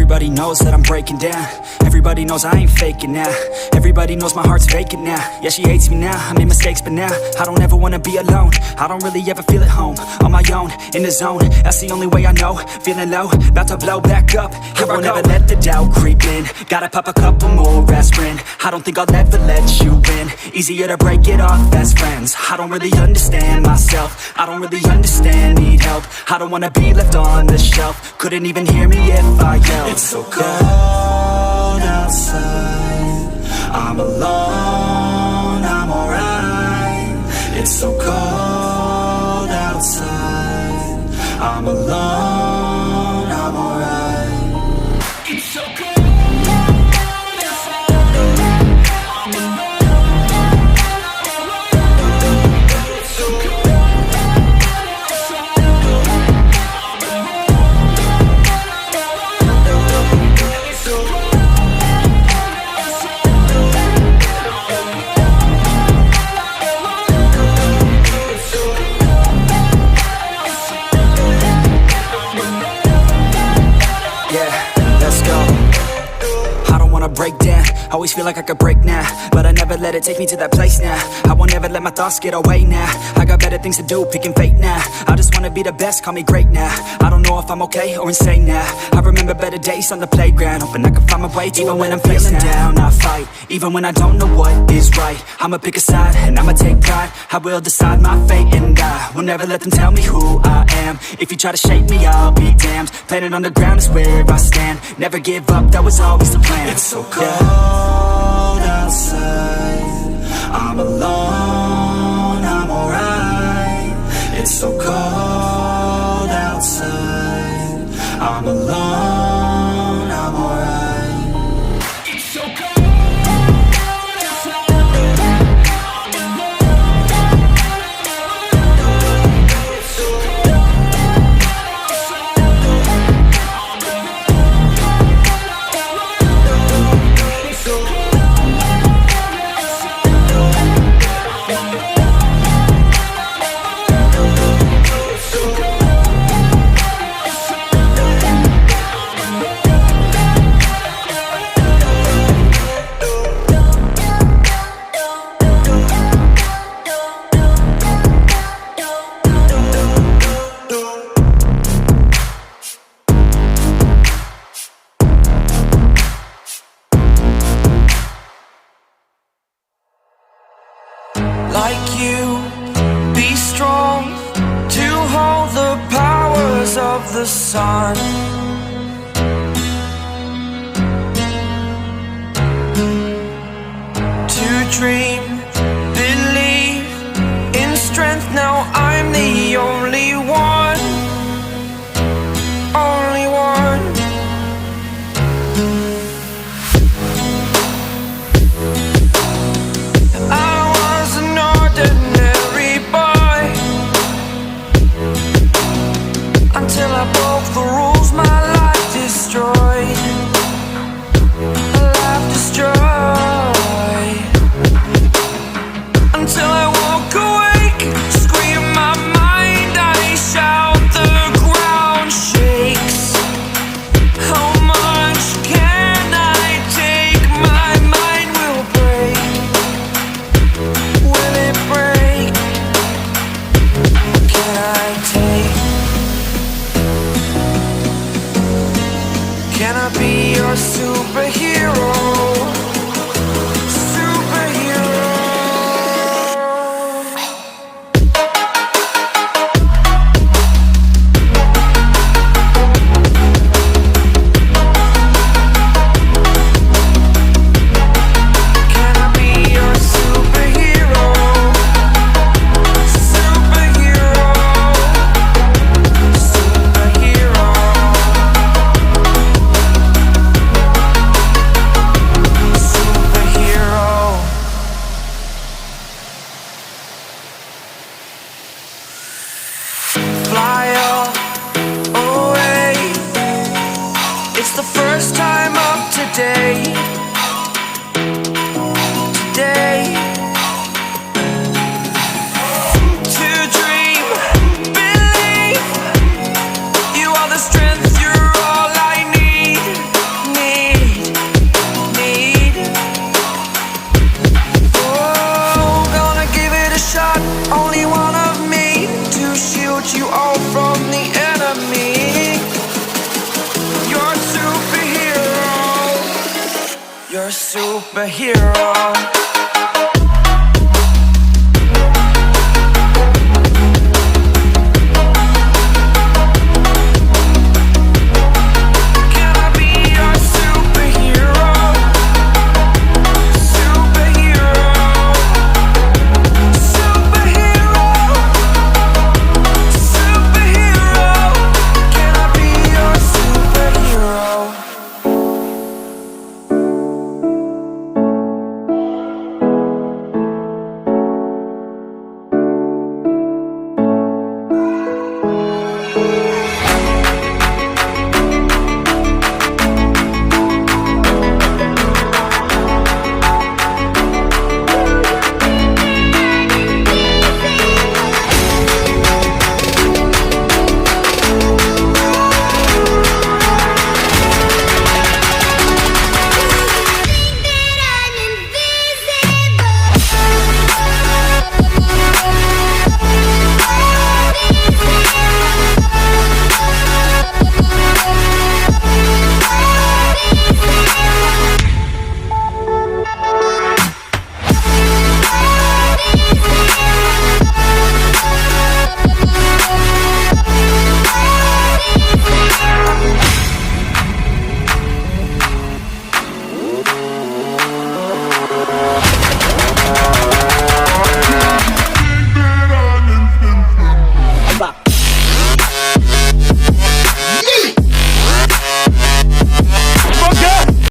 Everybody knows that I'm breaking down. Everybody knows I ain't faking now. Everybody knows my heart's vacant now. Yeah, she hates me now, I made mistakes but now I don't ever wanna be alone. I don't really ever feel at home. On my own, in the zone, that's the only way I know. Feeling low, about to blow back up. Here I won't ever let the doubt creep in. Gotta pop a couple more aspirin. I don't think I'll ever let you in. Easier to break it off best friends. I don't really understand myself. I don't really understand, need help. I don't wanna be left on the shelf. Couldn't even hear me if I yelled. It's so cold outside, I'm alone, I'm alright. It's so cold outside, I'm alone, I'm alright. It's so cold. Break down, always feel like I could break now, but I never let it take me to that place now. I won't ever let my thoughts get away now. I got better things to do, picking fate now. I just wanna be the best, call me great now. I don't know if I'm okay or insane now. I remember better days on the playground, hoping I can find my way. Even when I'm feeling down, I fight. Even when I don't know what is right, I'ma pick a side and I'ma take pride. I will decide my fate and I will never let them tell me who I am. If you try to shape me, I'll be damned. Planet on the ground is where I stand. Never give up, that was always the plan. It's so cold outside, I'm alone, I'm alright. It's so cold outside, I'm alone, I'm alright. It's so cold. Like you, be strong to hold the powers of the sun. To dream, believe in strength. Now I'm the only one, only one. Until I broke the rules, my life destroyed. Life destroyed. Until I walk awake, scream my mind, I shout, the ground shakes. How much can I take? My mind will break. Will it break? Can I take? Can I be your superhero? Superhero. Can I be your superhero? Superhero. Superhero. Fly away. It's the first time of today. Today. To dream, believe. You are the strength, you're all I need. superhero.